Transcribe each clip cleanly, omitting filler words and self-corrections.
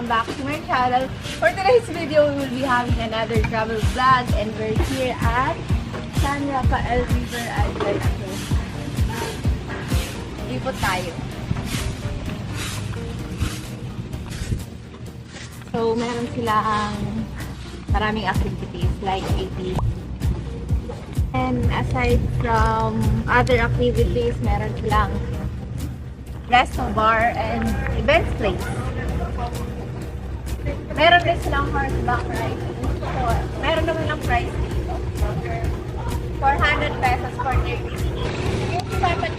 welcome back to my channel. For today's video, we will be having another travel vlog and we're here at San Rafael River Island. Ipot tayo. So, meron silang maraming activities like AT. And aside from other activities, meron silang resto bar and events place. Meron din silang horseback riding. So, meron naman lang price dito. 400 pesos for 30 minutes. Yung dapat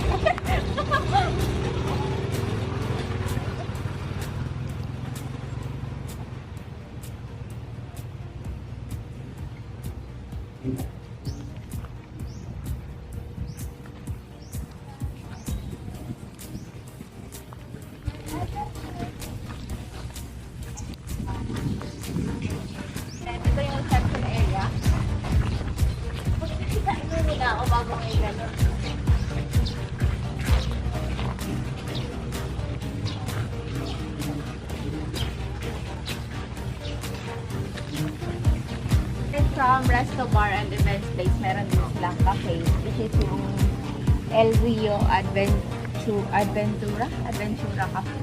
ito yung reception area. Kita nila ako bago may gano'n. From Resto Bar and Events Place, meron din silang cafe, which is yung El Rio Adventura Cafe.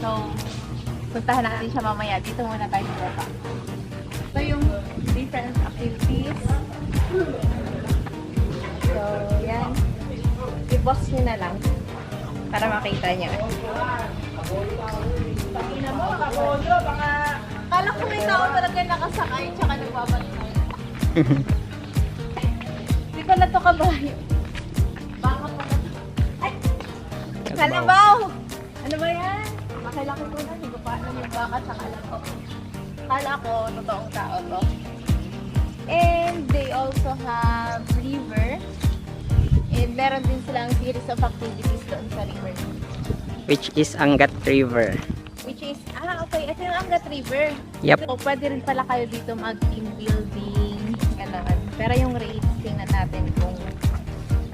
So, puntahan natin siya mamaya. Dito muna tayo sa baba. So, yung different activities. So, yan. I-box nyo na lang para makita nyo. Pagina mo, kapodo, baka... Kala ko may tao talaga nakasakay tsaka nagbabalik. Hindi pala ito kabayo. Baka pala. Ay! Kalabaw! Ano ba yan? Makilaki ko na. Hindi ko pa alam yung baka sa kalabaw. Kala ko, totoong tao to. And they also have river. And meron din silang series of activities doon sa river. Which is Angat River. Which is, okay. Ito yung Angat River. Yep. So, pwede rin pala kayo dito mag-team building. Ganun. Pero yung rates, tingnan natin kung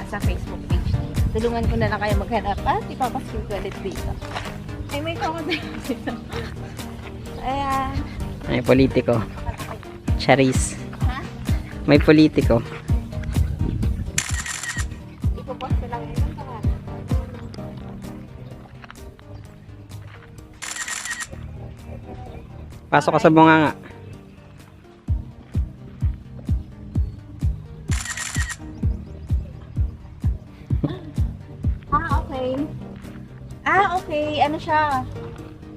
nasa Facebook page dito. Tulungan ko na lang kayo maghanap at ipapaskil ko ulit dito. Ay, may crocodile dito. Ayan. May politiko. Charis. Ha? May politiko. Ipopost ko lang yun. Pasok ka sa bunganga. Okay. Okay. Ano siya?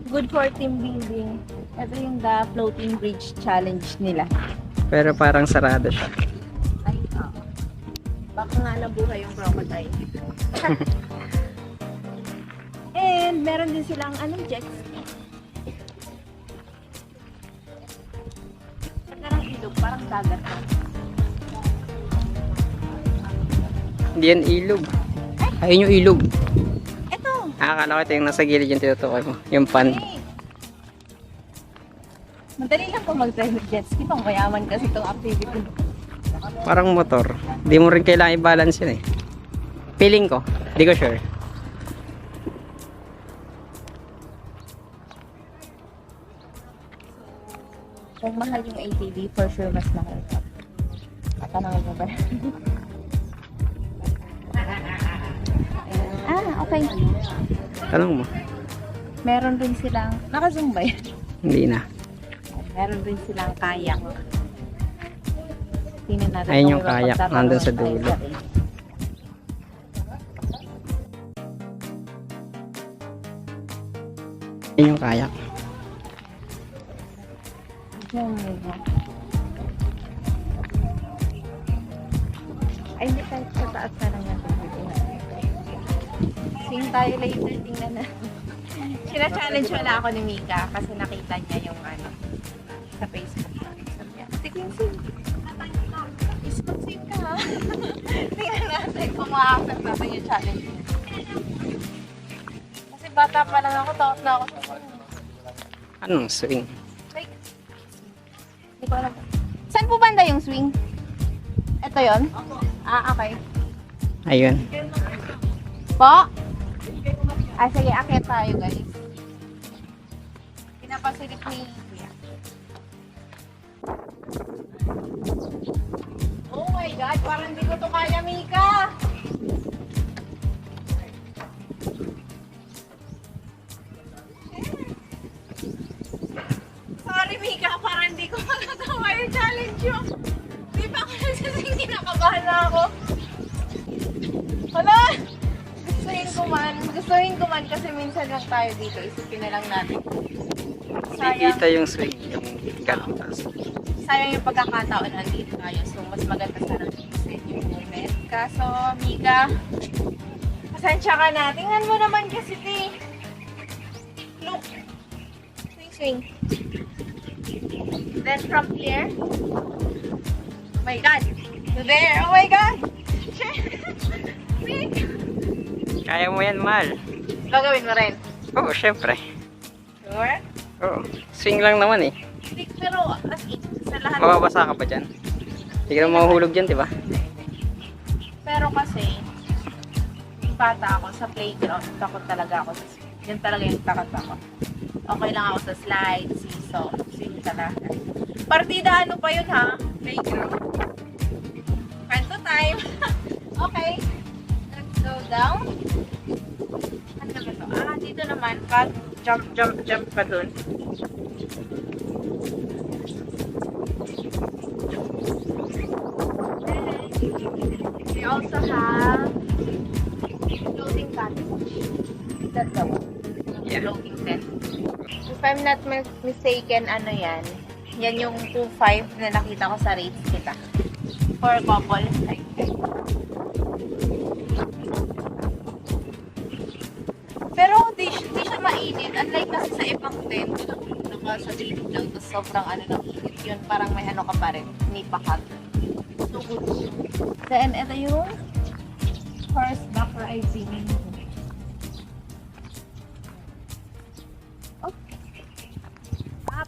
Good for team building. Ito yung the floating bridge challenge nila. Pero parang sarado siya. Ay, baka nga nabuhay yung crocodile. And meron din silang jet ski. Parang ilog, parang dagat. Hindi yan ilog. Ayun yung ilog. Ito! Akala ko ito yung nasa gilid yung tinutukoy mo. Yung pan. Hey. Madali lang kung mag-drive ng jet ski. Pang mayaman kasi itong activity. Parang motor. Hindi mo rin kailangan i-balance yun eh. Feeling ko. Hindi ko sure. Kung mahal yung ATV, for sure mas mahal ka. Katanangin mo ba? Okay. Tanong mo. Meron rin silang, naka-zoom ba yan? Hindi na. Meron rin silang kayak. Tingnan natin. Ayun kung yung may kayak, mapagtatawaran nandun sa tayo dulo. sa rin. Ayun yung kayak. Yan, yan. Ay, hindi tayo sa taas na lang natin. Sing tayo later, tingnan na. Sina-challenge wala ako ni Mika kasi nakita niya yung ano sa Facebook. Sabi niya, sige, sing. Isip-sing ka ha. Tingnan natin kung ma-accept natin yung challenge niya. Kasi bata pa lang ako, takot na ako sa swing. Anong swing? Like, hindi ko alam. Saan po banda yung swing? Ito yon? Okay. Ayun. Po? Sige, akit tayo guys. Pinapasilip ni Kuya. Oh my God, parang hindi ko to kaya, Mika. Sorry, Mika, parang hindi ko magagawa yung challenge yun. Di ba ako nagsasing kinakabahan na ako? Hala! Gustuhin ko man kasi minsan lang tayo dito. Isipin na lang natin. Nakikita yung swing, yung gantas. Sayang yung pagkakataon nandito tayo. So, mas maganda sana i-set yung moment. Kaso, Mika, pasensya ka na. Tingnan mo naman kasi, T. Look. Swing. Then from here. Oh my God. To there. Oh my God. Swing. Kaya mo yan, Mal. Gagawin mo rin. Oo, syempre. Sure? Oo. Swing lang naman eh. Hindi, pero as in, sa lahat. Mababasa ka ba dyan? Hindi ka na mahuhulog dyan, di ba? Pero kasi, bata ako sa playground, takot talaga ako sa swing. Yan talaga yung takot ako. Okay lang ako sa slide, seesaw, swing talaga. Partida ano pa yun ha? Playground. Kanto time. Okay. Let's go down. Ano naman to? Ah, dito naman. Jump pa dun. We also have floating cottage. That's the one. Yeah. Floating tent. If I'm not mistaken, ano yan? Yan yung 2.5 na nakita ko sa rates kita. For couple. Like, pero di siya mainit. Unlike kasi sa ibang tent, naka sa daily lang, tapos sobrang ano ng init. Yun, parang may ano ka pa rin. Hindi pa hot. So good. Then, ito yung horseback riding. Okay.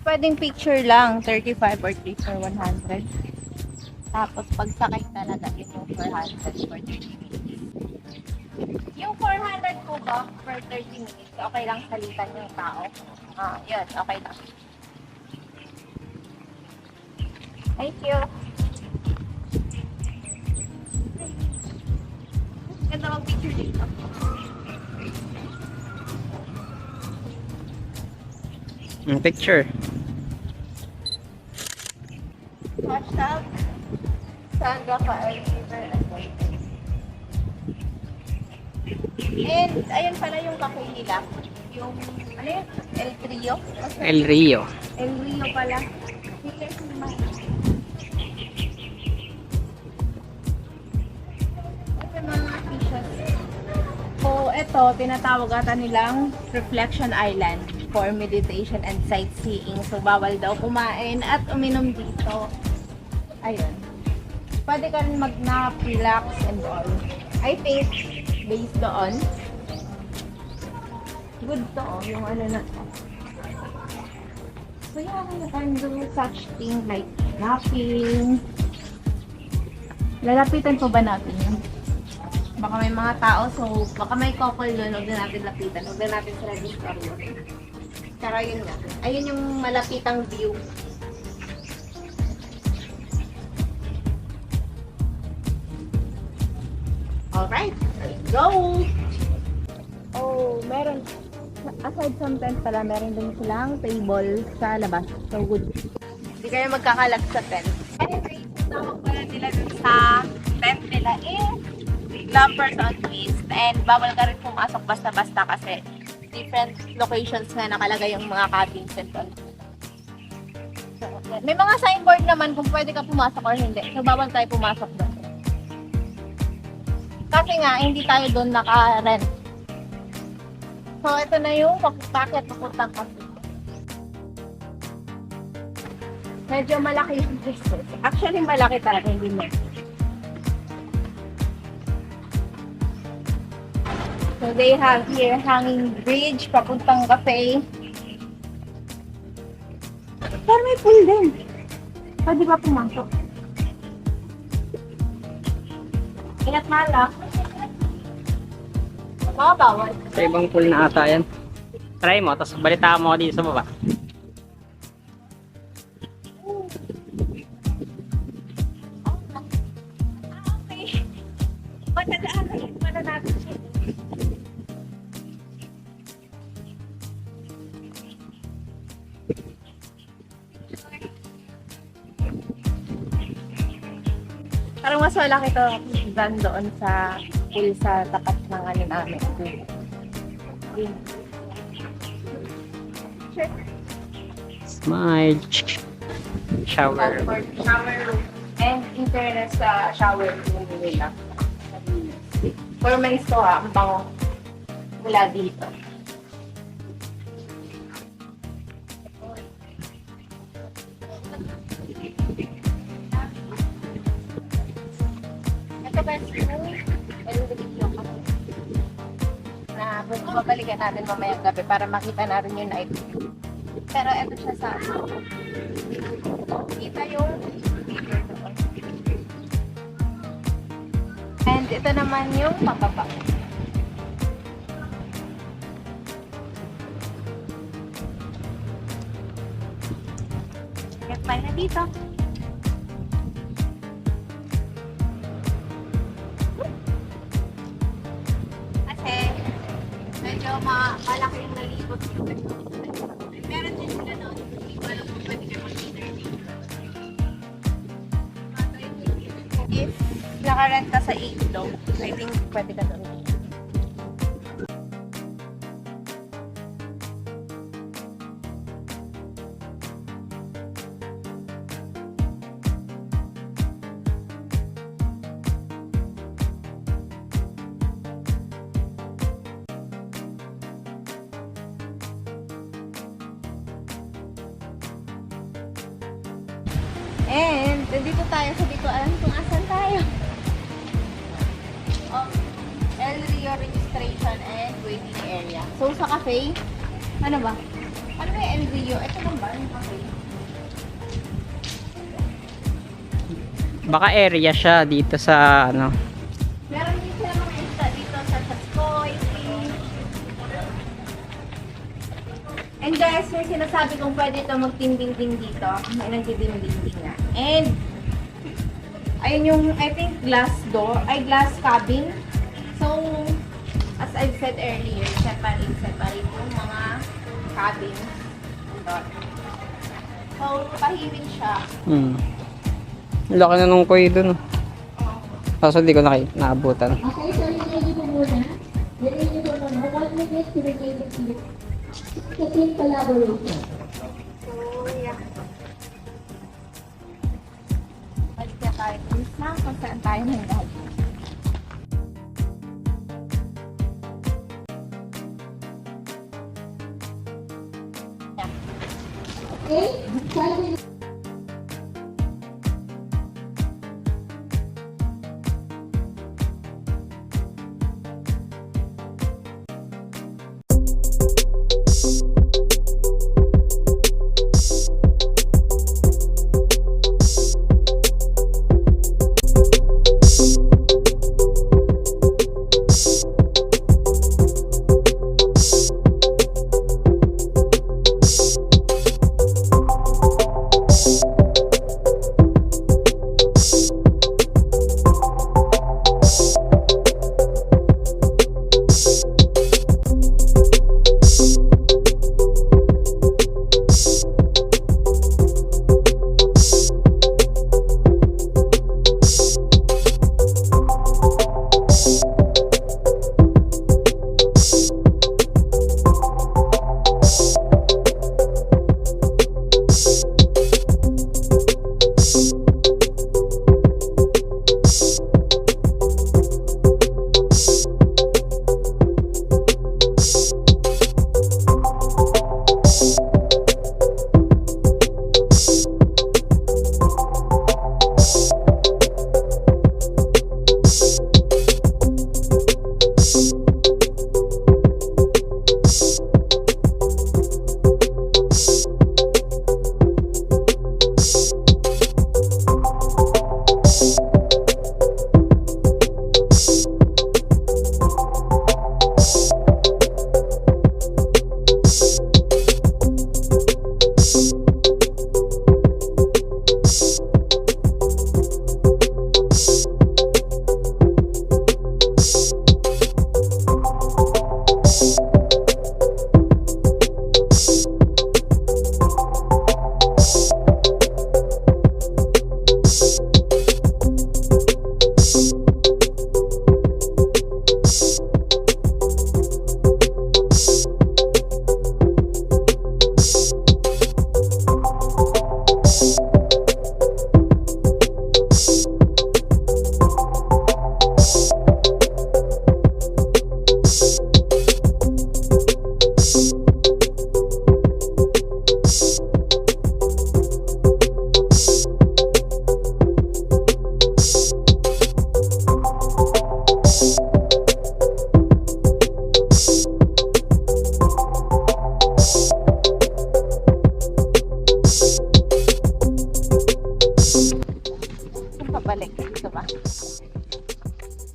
Pwedeng picture lang. 35 or 3 for 100. Tapos, pagsakay talaga, yung 400 for 30 minutes. Yung 400 ko ba, for 30 minutes, okay lang salitan yung tao. Yun, okay lang. Thank you. Ganda mag-picture dito. Picture. Hashtag Sandra Fael River Adventure. And, ayun pala yung cafe nila. Yung, ano yun? El Trio? El Rio. El Rio pala. Sige, naman. Ito mga fishes. So, ito, tinatawag ata nilang Reflection Island for meditation and sightseeing. So, bawal daw kumain at uminom dito. Ayun. Pwede ka rin mag-nap, relax, and all. I think, based doon, good to, yung ano na to. So, yeah, you can do such thing like napping. Lalapitan po ba natin yun? Baka may mga tao, so baka may couple yun, huwag na natin lapitan. Huwag na natin sila discover. Pero yun nga. Ayun yung malapitang view. Alright, let's go! Oh, meron. Aside from tent pala, meron din silang table sa labas. So good. Hindi kayo magkakalat sa tent. Anyway, tawag pala nila dun sa tent nila Lampers on Twist. And bawal ka rin pumasok basta-basta kasi different locations nga nakalagay yung mga cabins and all. So, may mga signboard naman kung pwede ka pumasok or hindi. So, bawal tayo pumasok doon. Kasi nga, hindi tayo doon naka-rent. So, ito na yung bakit papuntang cafe. Medyo malaki yung dresses. Actually, malaki talaga, hindi mo. So, they have here hanging bridge, papuntang cafe. Pero may pool din. Pwede ba pumasok? Ingat malak. Mga bawal. Sa ibang pool na ata yan. Try mo, tapos balitaan mo ako dito sa baba. dadaanan pala natin siya. Parang mas malaki to than doon sa pool sa tapat ng ano namin. Check. Smile. Shower. Shower room. And internet sa shower room nila. Pero may isto ang bango mula dito. Ito ba yung video ko? Na babalikan natin mamayang gabi para makita na rin yung night view. Pero ito siya sa kita yung river doon. And ito naman yung pababa. Get tayo na dito. Kasi medyo malaki yung nalibot dito. Meron din sila doon. Hindi ko alam kung pwede kayo mag-dinner dito. If nakarent ka sa Iglo, I think pwede ka doon. And, nandito tayo sa di ko alam kung asan tayo. Oh, El Rio registration and waiting area. So, sa cafe, ano ba? Ano ba yung El Rio? Ito lang ba yung cafe? Baka area siya dito sa ano. Meron din sila mga isda dito sa Chaskoy. And guys, may sinasabi kong pwede ito magtinding-ding dito. May nagdiding-ding nga. And, ayun yung, I think, glass door, ay glass cabin. So, as I've said earlier, separate yung mga cabin. So, pahiwin siya. Laki na nung koy dun. Kaso di ko naabutan. Okay, so ready po muna. Ready po muna. 1 minute to remain the team. The team collaboration. So, yeah. Balik na tayo. Please na kung saan tayo nanggaling. Okay? 5 minutes.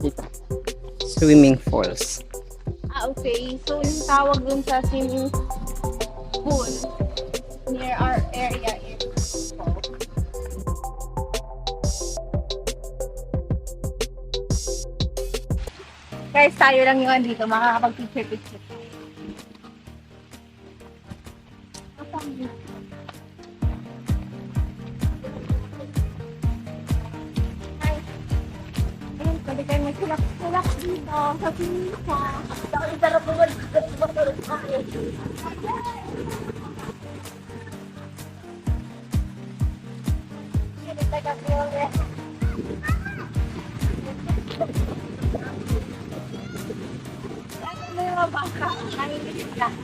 Dito. Swimming falls. Okay. So, yung tawag dun sa swimming pool near our area is guys, tayo lang yung andito, makakapag-picture-picture. Ayun, pwede kayo magsulak-sulak dito sa pisa. Ako yung sarap mo matulog ako. Hindi tayo kaya. Ano na yung mga baka? Nanginginig lang.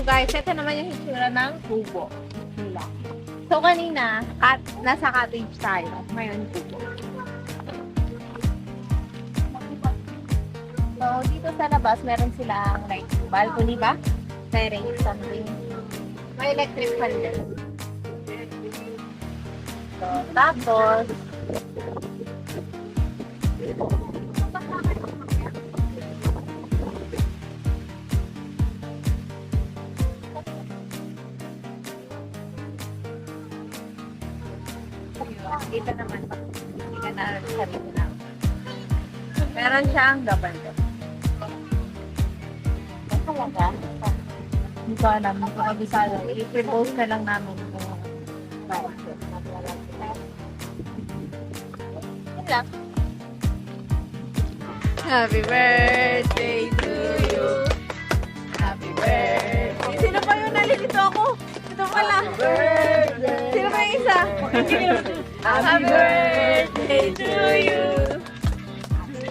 Guys, ito naman yung hitsura ng kubo nila. So, kanina, nasa cottage tayo. Ngayon, kubo. So, dito sa labas, meron silang like balcony ba? Terrace, something. May electric fan din. So, tapos, dito naman, hindi ka na sarili na. Meron siyang gabando. Ang talaga? Hindi ko alam, hindi ko kabisado. I-propose na lang namin kung yun lang. Happy birthday to you. Happy birthday. Sino pa yun? Nalilito ako. Ito pala. Happy birthday. Sino pa yung isa? Happy birthday to you.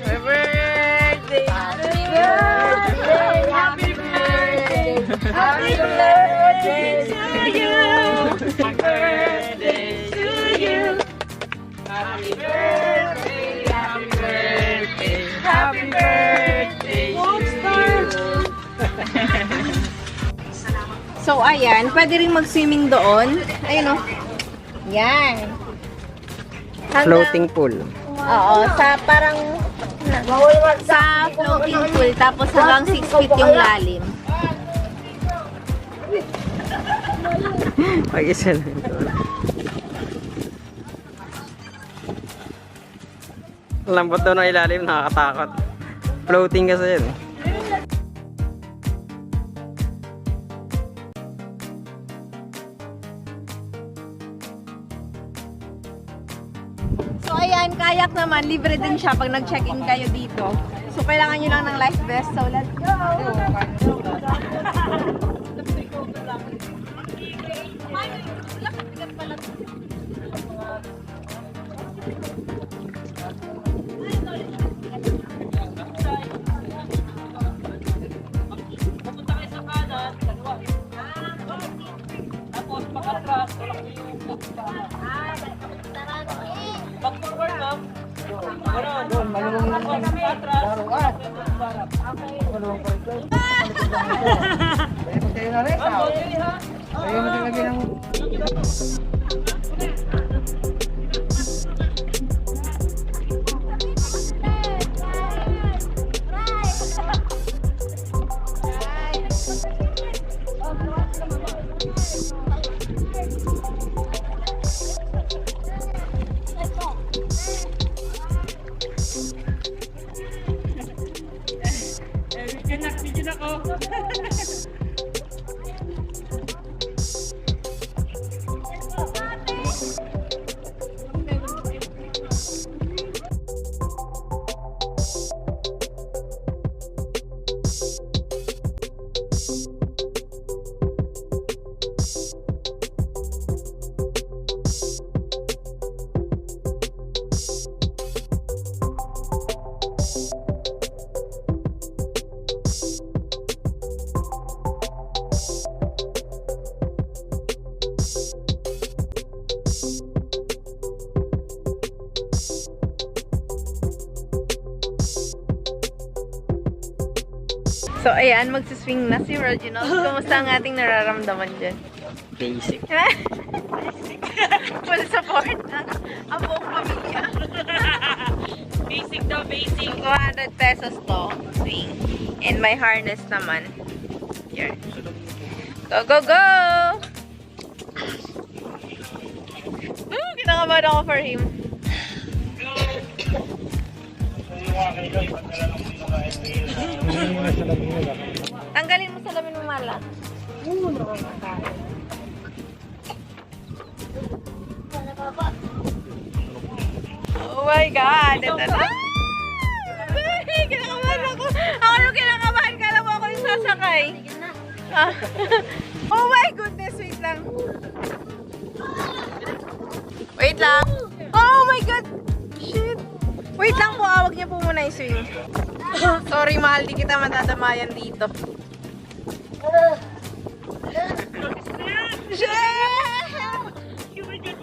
Happy birthday. Happy birthday. Happy birthday. Happy birthday to you. Happy birthday to you. Happy birthday. Happy birthday. Happy birthday to you. So, ayan. Pwede rin mag-swimming doon. Ayun o. Yan. Floating pool. Oo, sa parang sa floating pool tapos hanggang 6 feet yung lalim. Pag-isa lang ito. Lambot daw ng ilalim, nakakatakot. Floating kasi yun. So ayan, kayak naman, libre din siya pag nag-check-in kayo dito. So kailangan nyo lang ng life vest. So let's go! So, ayan, magsiswing na si Reginald. Kumusta ang ating nararamdaman dyan? Basic. Full support ang buong pamilya. Basic daw, basic. 200 pesos to, swing. And may harness naman. Here. Go, go, go! Kinakabahan ako for him. Tanggalin mo salamin mo, Mala. Oh my God! Ito na! Ay, kinakabahan ako. Ako nung kinakabahan, kala mo ako yung sasakay. Ah. Oh my goodness, wait lang. Wait lang. Oh my God! Shit! Wait lang po, huwag niyo po muna i-swing. Sorry, mahal, di kita matadamayan dito. Shit!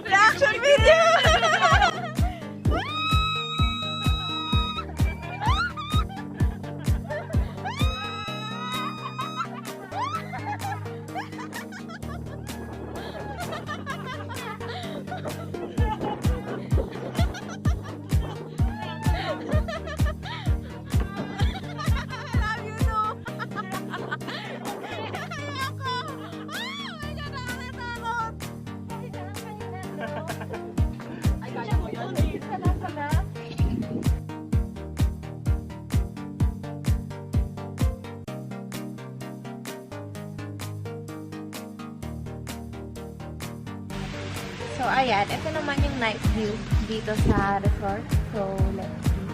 Reaction video! So, ayan. Ito naman yung night view dito sa resort. So, let's see.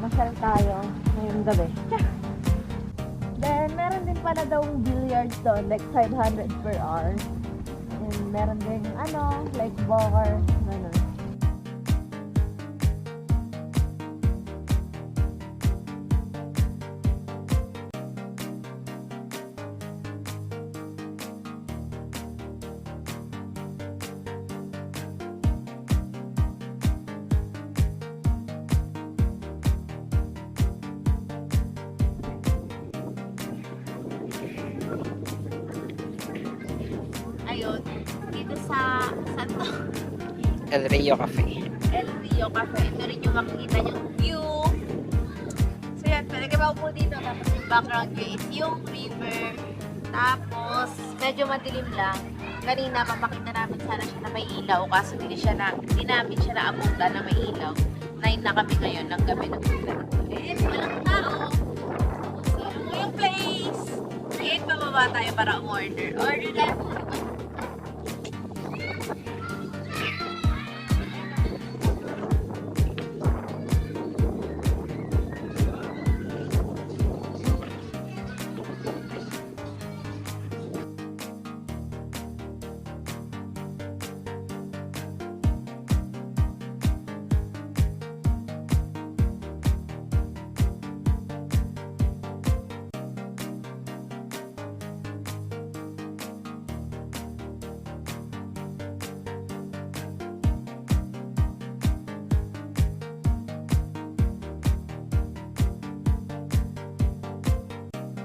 Masyal tayo ngayong gabi. Then, meron din pala daw billiards doon, like 500 per hour. And meron din, like bar, ganun. Ayun, dito sa Santo El Rio Cafe. El Rio Cafe. Ito rin yung makikita yung view. So yan, pwede ka po dito. Tapos yung background nyo is yung river. Tapos, medyo madilim lang. Kanina, papakita namin sana siya na may ilaw. Kaso hindi namin siya naabutan na may ilaw. 9 na kami ngayon ng gabi ng punta. Eh, walang tao. So, yung place. Ngayon, bababa tayo para umorder. Order na.